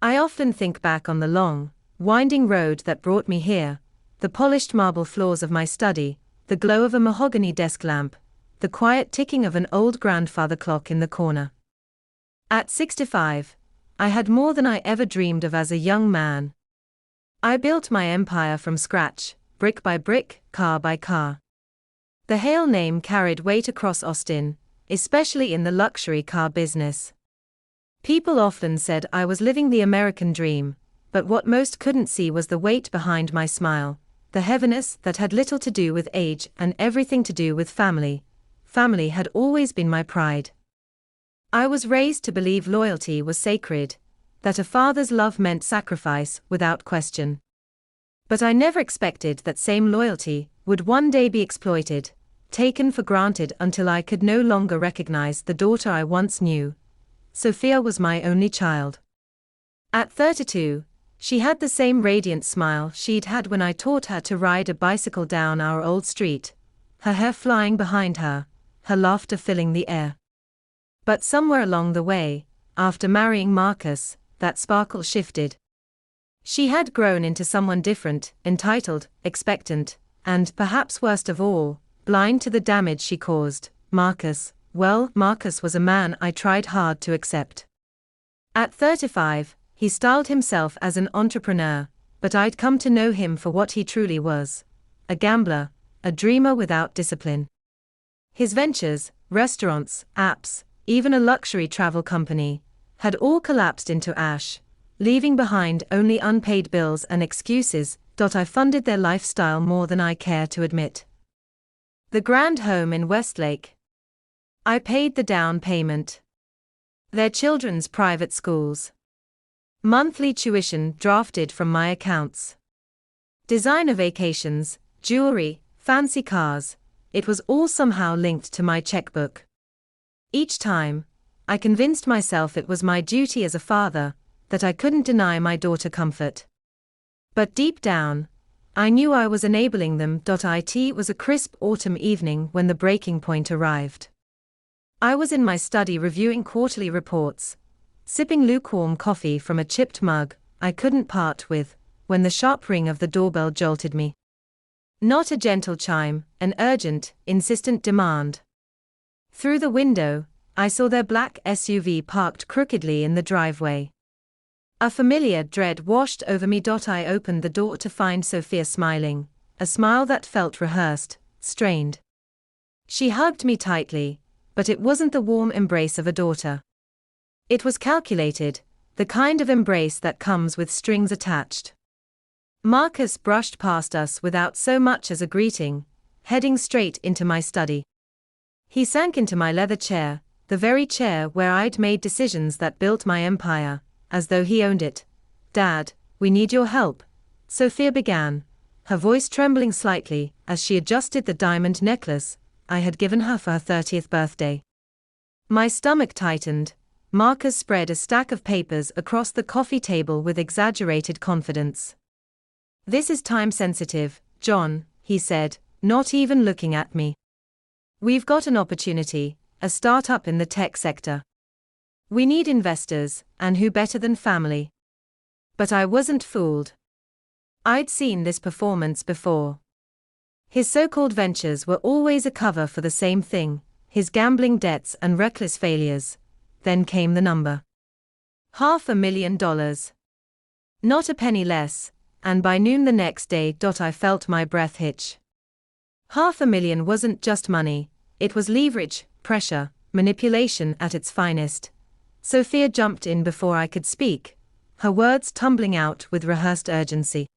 I often think back on the long, winding road that brought me here, the polished marble floors of my study, the glow of a mahogany desk lamp, the quiet ticking of an old grandfather clock in the corner. At 65, I had more than I ever dreamed of as a young man. I built my empire from scratch, brick by brick, car by car. The Hale name carried weight across Austin, especially in the luxury car business. People often said I was living the American dream, but what most couldn't see was the weight behind my smile, the heaviness that had little to do with age and everything to do with family. Family had always been my pride. I was raised to believe loyalty was sacred, that a father's love meant sacrifice without question. But I never expected that same loyalty would one day be exploited, taken for granted until I could no longer recognize the daughter I once knew. Sophia was my only child. At 32, she had the same radiant smile she'd had when I taught her to ride a bicycle down our old street, her hair flying behind her, her laughter filling the air. But somewhere along the way, after marrying Marcus, that sparkle shifted. She had grown into someone different, entitled, expectant, and, perhaps worst of all, blind to the damage she caused. Marcus was a man I tried hard to accept. At 35, he styled himself as an entrepreneur, but I'd come to know him for what he truly was: a gambler, a dreamer without discipline. His ventures, restaurants, apps, even a luxury travel company, had all collapsed into ash, leaving behind only unpaid bills and excuses. I funded their lifestyle more than I care to admit. The grand home in Westlake. I paid the down payment. Their children's private schools. Monthly tuition drafted from my accounts. Designer vacations, jewelry, fancy cars, it was all somehow linked to my checkbook. Each time, I convinced myself it was my duty as a father, that I couldn't deny my daughter comfort. But deep down, I knew I was enabling them. It was a crisp autumn evening when the breaking point arrived. I was in my study reviewing quarterly reports, sipping lukewarm coffee from a chipped mug I couldn't part with, when the sharp ring of the doorbell jolted me. Not a gentle chime, an urgent, insistent demand. Through the window, I saw their black SUV parked crookedly in the driveway. A familiar dread washed over me. I opened the door to find Sophia smiling, a smile that felt rehearsed, strained. She hugged me tightly, but it wasn't the warm embrace of a daughter. It was calculated, the kind of embrace that comes with strings attached. Marcus brushed past us without so much as a greeting, heading straight into my study. He sank into my leather chair, the very chair where I'd made decisions that built my empire, as though he owned it. "Dad, we need your help," Sophia began, her voice trembling slightly as she adjusted the diamond necklace I had given her for her 30th birthday. My stomach tightened. Marcus spread a stack of papers across the coffee table with exaggerated confidence. "This is time-sensitive, John," he said, not even looking at me. "We've got an opportunity, a startup in the tech sector. We need investors, and who better than family?" But I wasn't fooled. I'd seen this performance before. His so-called ventures were always a cover for the same thing: his gambling debts and reckless failures. Then came the number. $500,000. Not a penny less, and by noon the next day. I felt my breath hitch. $500,000 wasn't just money, it was leverage, pressure, manipulation at its finest. Sophia jumped in before I could speak, her words tumbling out with rehearsed urgency.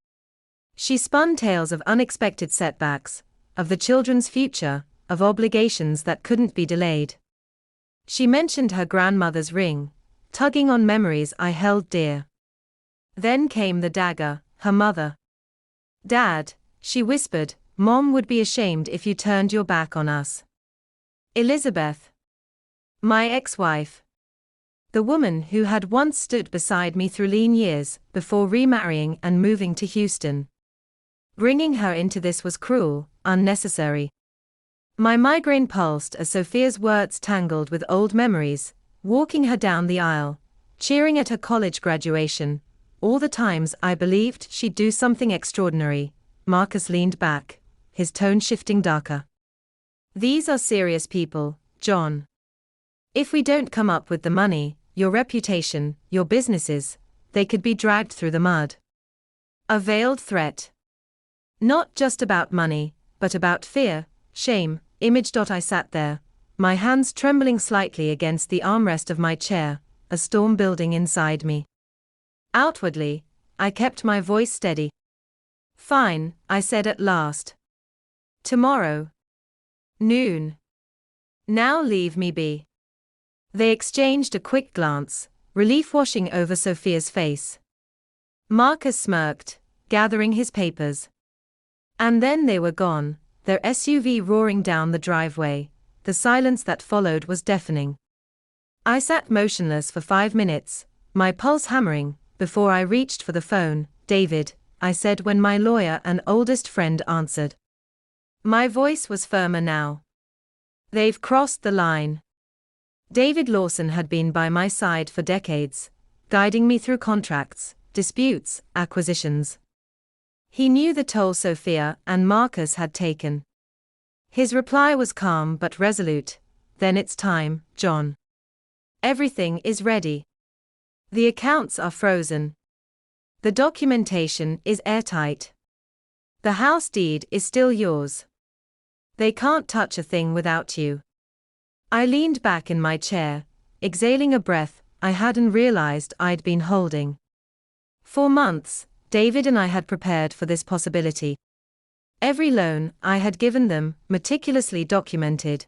She spun tales of unexpected setbacks, of the children's future, of obligations that couldn't be delayed. She mentioned her grandmother's ring, tugging on memories I held dear. Then came the dagger, her mother. "Dad," she whispered, "Mom would be ashamed if you turned your back on us." Elizabeth. My ex-wife. The woman who had once stood beside me through lean years, before remarrying and moving to Houston. Bringing her into this was cruel, unnecessary. My migraine pulsed as Sophia's words tangled with old memories, walking her down the aisle, cheering at her college graduation, all the times I believed she'd do something extraordinary. Marcus leaned back, his tone shifting darker. These are serious people, John. If we don't come up with the money, your reputation, your businesses, they could be dragged through the mud. A veiled threat. Not just about money, but about fear, shame, image. I sat there, my hands trembling slightly against the armrest of my chair, a storm building inside me. Outwardly, I kept my voice steady. Fine, I said at last. Tomorrow. Noon. Now leave me be. They exchanged a quick glance, relief washing over Sophia's face. Marcus smirked, gathering his papers. And then they were gone, their SUV roaring down the driveway. The silence that followed was deafening. I sat motionless for 5 minutes, my pulse hammering, before I reached for the phone. David, I said when my lawyer and oldest friend answered. My voice was firmer now. They've crossed the line. David Lawson had been by my side for decades, guiding me through contracts, disputes, acquisitions. He knew the toll Sophia and Marcus had taken. His reply was calm but resolute. Then it's time, John. Everything is ready. The accounts are frozen. The documentation is airtight. The house deed is still yours. They can't touch a thing without you. I leaned back in my chair, exhaling a breath I hadn't realized I'd been holding. For months, David and I had prepared for this possibility. Every loan I had given them, meticulously documented.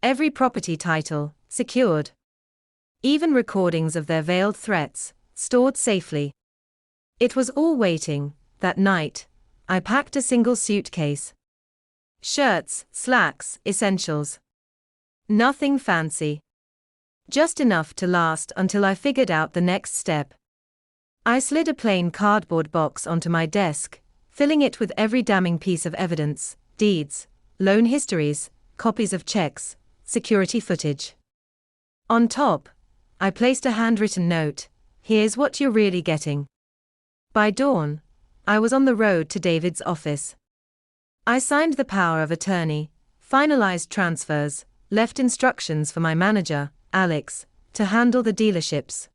Every property title, secured. Even recordings of their veiled threats, stored safely. It was all waiting. That night, I packed a single suitcase. Shirts, slacks, essentials. Nothing fancy. Just enough to last until I figured out the next step. I slid a plain cardboard box onto my desk, filling it with every damning piece of evidence, deeds, loan histories, copies of checks, security footage. On top, I placed a handwritten note, here's what you're really getting. By dawn, I was on the road to David's office. I signed the power of attorney, finalized transfers, left instructions for my manager, Alex, to handle the dealerships.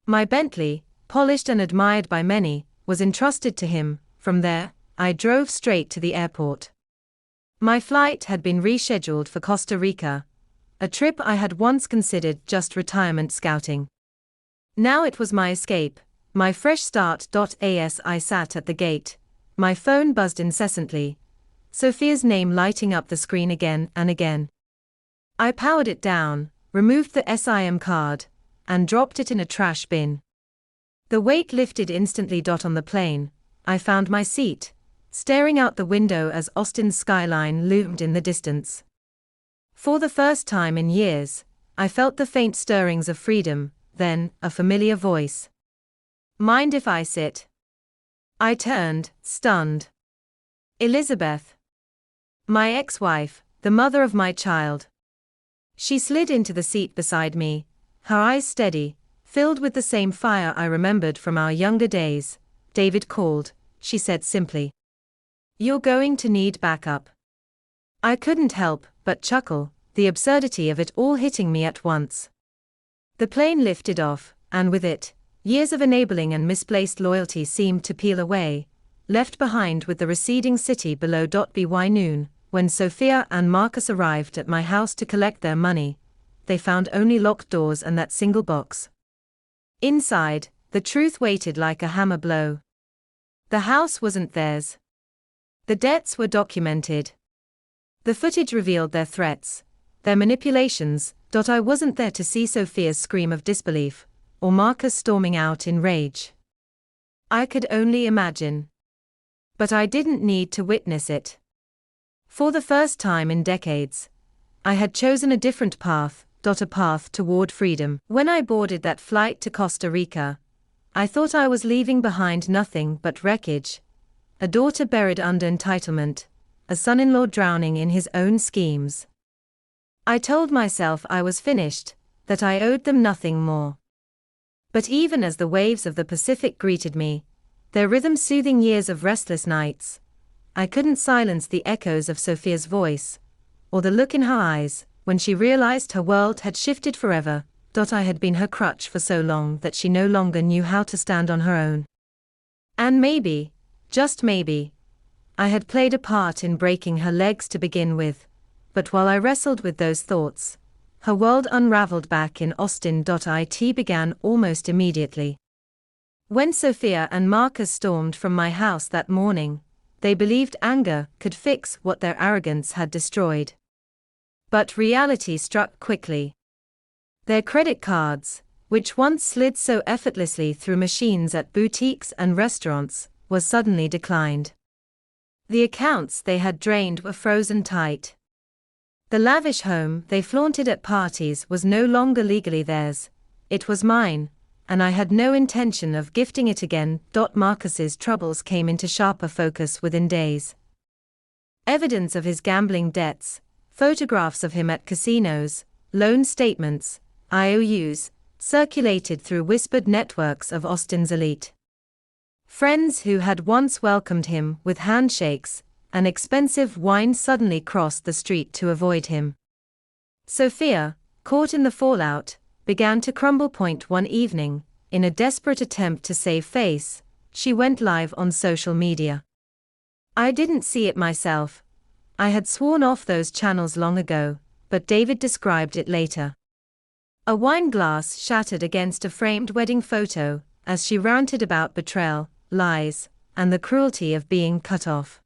My Bentley, polished and admired by many, was entrusted to him. From there, I drove straight to the airport. My flight had been rescheduled for Costa Rica, a trip I had once considered just retirement scouting. Now it was my escape, my fresh start. As I sat at the gate, my phone buzzed incessantly, Sophia's name lighting up the screen again and again. I powered it down, removed the SIM card, and dropped it in a trash bin. The weight lifted instantly. On the plane, I found my seat, staring out the window as Austin's skyline loomed in the distance. For the first time in years, I felt the faint stirrings of freedom, then, a familiar voice. Mind if I sit? I turned, stunned. Elizabeth. My ex-wife, the mother of my child. She slid into the seat beside me, her eyes steady, filled with the same fire I remembered from our younger days. David called, she said simply. You're going to need backup. I couldn't help but chuckle, the absurdity of it all hitting me at once. The plane lifted off, and with it, years of enabling and misplaced loyalty seemed to peel away, left behind with the receding city below. By noon, when Sophia and Marcus arrived at my house to collect their money, they found only locked doors and that single box. Inside, the truth waited like a hammer blow. The house wasn't theirs. The debts were documented. The footage revealed their threats, their manipulations. I wasn't there to see Sophia's scream of disbelief, or Marcus storming out in rage. I could only imagine. But I didn't need to witness it. For the first time in decades, I had chosen a different path. A path toward freedom. When I boarded that flight to Costa Rica, I thought I was leaving behind nothing but wreckage. A daughter buried under entitlement, a son-in-law drowning in his own schemes. I told myself I was finished, that I owed them nothing more. But even as the waves of the Pacific greeted me, their rhythm soothing years of restless nights, I couldn't silence the echoes of Sophia's voice, or the look in her eyes, when she realized her world had shifted forever. I had been her crutch for so long that she no longer knew how to stand on her own. And maybe, just maybe, I had played a part in breaking her legs to begin with, but while I wrestled with those thoughts, her world unraveled back in Austin. It began almost immediately. When Sophia and Marcus stormed from my house that morning, they believed anger could fix what their arrogance had destroyed. But reality struck quickly. Their credit cards, which once slid so effortlessly through machines at boutiques and restaurants, was suddenly declined. The accounts they had drained were frozen tight. The lavish home they flaunted at parties was no longer legally theirs, it was mine, and I had no intention of gifting it again. Marcus's troubles came into sharper focus within days. Evidence of his gambling debts, photographs of him at casinos, loan statements, IOUs, circulated through whispered networks of Austin's elite. Friends who had once welcomed him with handshakes and expensive wine suddenly crossed the street to avoid him. Sophia, caught in the fallout, began to crumble. One evening, in a desperate attempt to save face, she went live on social media. I didn't see it myself. I had sworn off those channels long ago, but David described it later. A wine glass shattered against a framed wedding photo, as she ranted about betrayal, lies, and the cruelty of being cut off.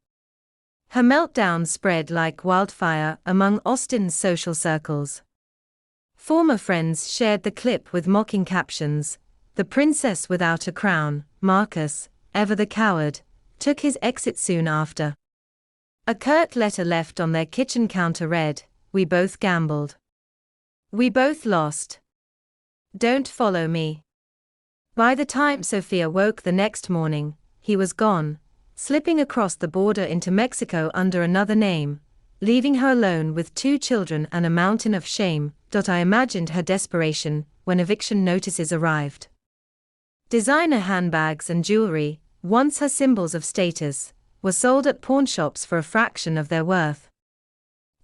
Her meltdown spread like wildfire among Austin's social circles. Former friends shared the clip with mocking captions. The princess without a crown, Marcus, ever the coward, took his exit soon after. A curt letter left on their kitchen counter read, "We both gambled. We both lost. Don't follow me." By the time Sophia woke the next morning, he was gone, slipping across the border into Mexico under another name, leaving her alone with 2 children and a mountain of shame. I imagined her desperation when eviction notices arrived. Designer handbags and jewelry, once her symbols of status, were sold at pawnshops for a fraction of their worth.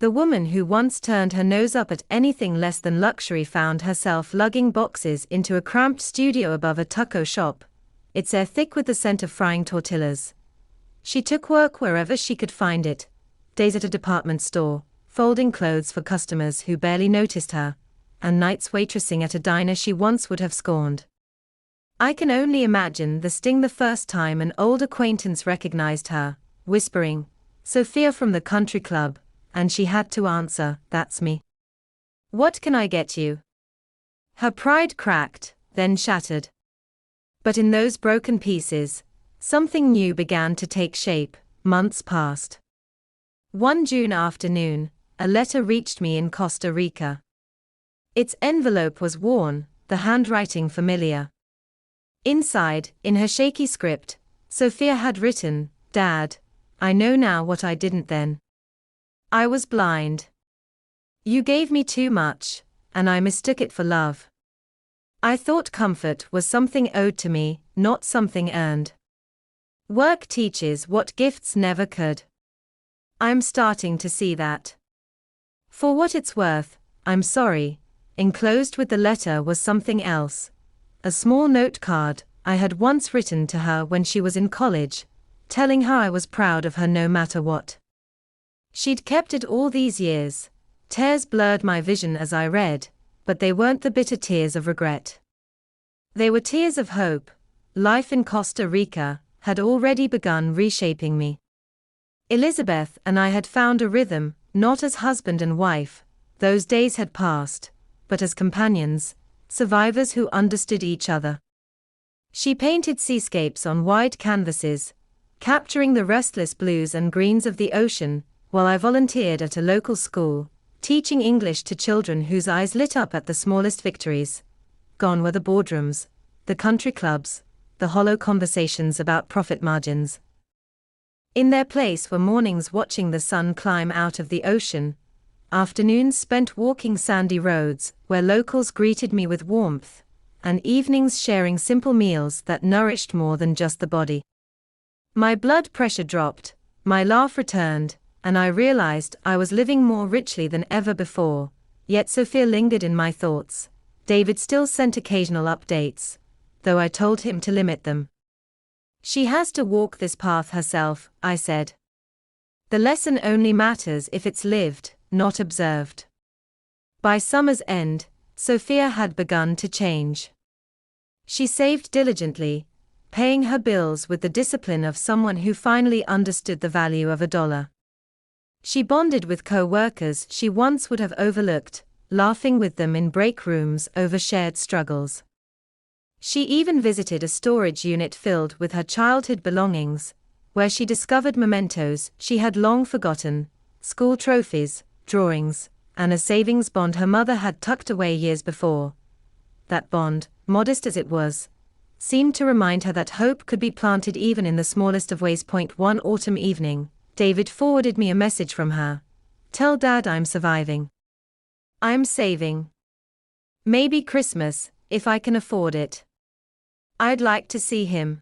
The woman who once turned her nose up at anything less than luxury found herself lugging boxes into a cramped studio above a taco shop, its air thick with the scent of frying tortillas. She took work wherever she could find it, days at a department store, folding clothes for customers who barely noticed her, and nights waitressing at a diner she once would have scorned. I can only imagine the sting the first time an old acquaintance recognized her, whispering, "Sophia from the country club," and she had to answer, "That's me. What can I get you?" Her pride cracked, then shattered. But in those broken pieces, something new began to take shape. Months passed. One June afternoon, a letter reached me in Costa Rica. Its envelope was worn, the handwriting familiar. Inside, in her shaky script, Sophia had written, "Dad, I know now what I didn't then. I was blind. You gave me too much, and I mistook it for love. I thought comfort was something owed to me, not something earned. Work teaches what gifts never could. I'm starting to see that. For what it's worth, I'm sorry." Enclosed with the letter was something else. A small note card I had once written to her when she was in college, telling her I was proud of her no matter what. She'd kept it all these years. Tears blurred my vision as I read, but they weren't the bitter tears of regret. They were tears of hope. Life in Costa Rica had already begun reshaping me. Elizabeth and I had found a rhythm, not as husband and wife, those days had passed, but as companions, survivors who understood each other. She painted seascapes on wide canvases, capturing the restless blues and greens of the ocean, while I volunteered at a local school, teaching English to children whose eyes lit up at the smallest victories. Gone were the boardrooms, the country clubs, the hollow conversations about profit margins. In their place were mornings watching the sun climb out of the ocean, afternoons spent walking sandy roads where locals greeted me with warmth, and evenings sharing simple meals that nourished more than just the body. My blood pressure dropped, my laugh returned, and I realized I was living more richly than ever before. Yet Sophia lingered in my thoughts. David still sent occasional updates, though I told him to limit them. She has to walk this path herself, I said. The lesson only matters if it's lived, not observed. By summer's end, Sophia had begun to change. She saved diligently, paying her bills with the discipline of someone who finally understood the value of $1. She bonded with co-workers she once would have overlooked, laughing with them in break rooms over shared struggles. She even visited a storage unit filled with her childhood belongings, where she discovered mementos she had long forgotten, school trophies, drawings, and a savings bond her mother had tucked away years before. That bond, modest as it was, seemed to remind her that hope could be planted even in the smallest of ways. One autumn evening, David forwarded me a message from her. "Tell Dad I'm surviving. I'm saving. Maybe Christmas, if I can afford it. I'd like to see him.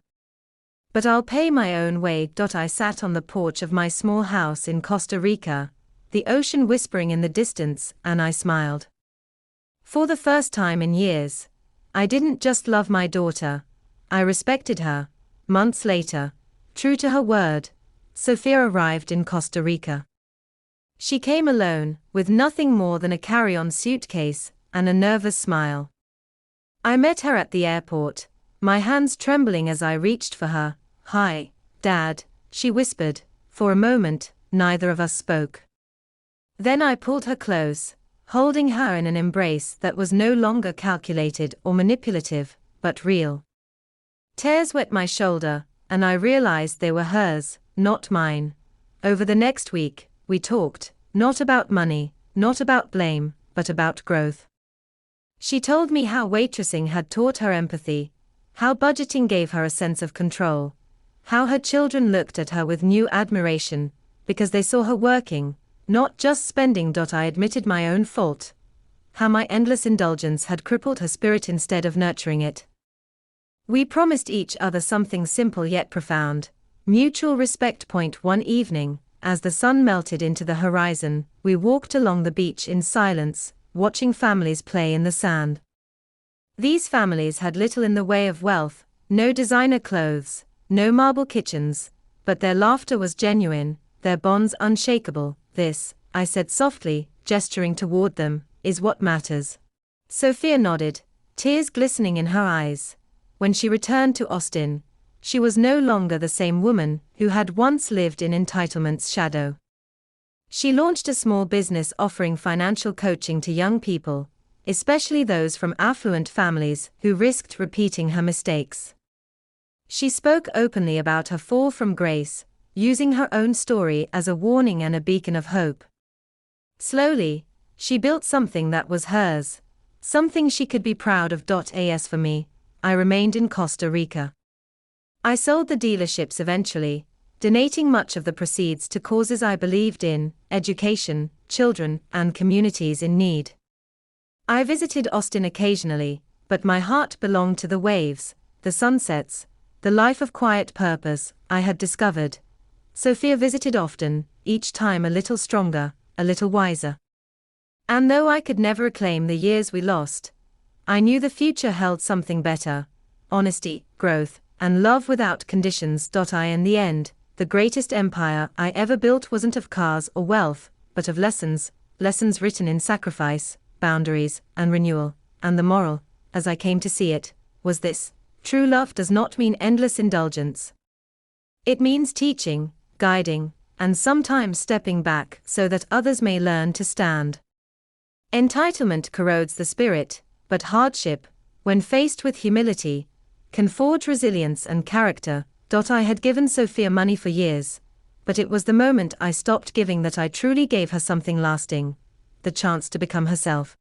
But I'll pay my own way." I sat on the porch of my small house in Costa Rica, the ocean whispering in the distance, and I smiled. For the first time in years, I didn't just love my daughter, I respected her. Months later, true to her word, Sophia arrived in Costa Rica. She came alone, with nothing more than a carry-on suitcase and a nervous smile. I met her at the airport, my hands trembling as I reached for her. "Hi, Dad," she whispered. For a moment, neither of us spoke. Then I pulled her close, holding her in an embrace that was no longer calculated or manipulative, but real. Tears wet my shoulder, and I realized they were hers, not mine. Over the next week, we talked, not about money, not about blame, but about growth. She told me how waitressing had taught her empathy, how budgeting gave her a sense of control, how her children looked at her with new admiration, because they saw her working, not just spending. I admitted my own fault. How my endless indulgence had crippled her spirit instead of nurturing it. We promised each other something simple yet profound, mutual respect. One evening, as the sun melted into the horizon, we walked along the beach in silence, watching families play in the sand. These families had little in the way of wealth, no designer clothes, no marble kitchens, but their laughter was genuine, their bonds unshakable. "This," I said softly, gesturing toward them, "is what matters." Sophia nodded, tears glistening in her eyes. When she returned to Austin, she was no longer the same woman who had once lived in entitlement's shadow. She launched a small business offering financial coaching to young people, especially those from affluent families who risked repeating her mistakes. She spoke openly about her fall from grace, using her own story as a warning and a beacon of hope. Slowly, she built something that was hers, something she could be proud of. As for me, I remained in Costa Rica. I sold the dealerships eventually, donating much of the proceeds to causes I believed in, education, children, and communities in need. I visited Austin occasionally, but my heart belonged to the waves, the sunsets, the life of quiet purpose I had discovered. Sophia visited often, each time a little stronger, a little wiser. And though I could never reclaim the years we lost, I knew the future held something better: honesty, growth, and love without conditions. In the end, the greatest empire I ever built wasn't of cars or wealth, but of lessons, lessons written in sacrifice, boundaries, and renewal. And the moral, as I came to see it, was this: true love does not mean endless indulgence. It means teaching, guiding, and sometimes stepping back so that others may learn to stand. Entitlement corrodes the spirit, but hardship, when faced with humility, can forge resilience and character. I had given Sophia money for years, but it was the moment I stopped giving that I truly gave her something lasting: the chance to become herself.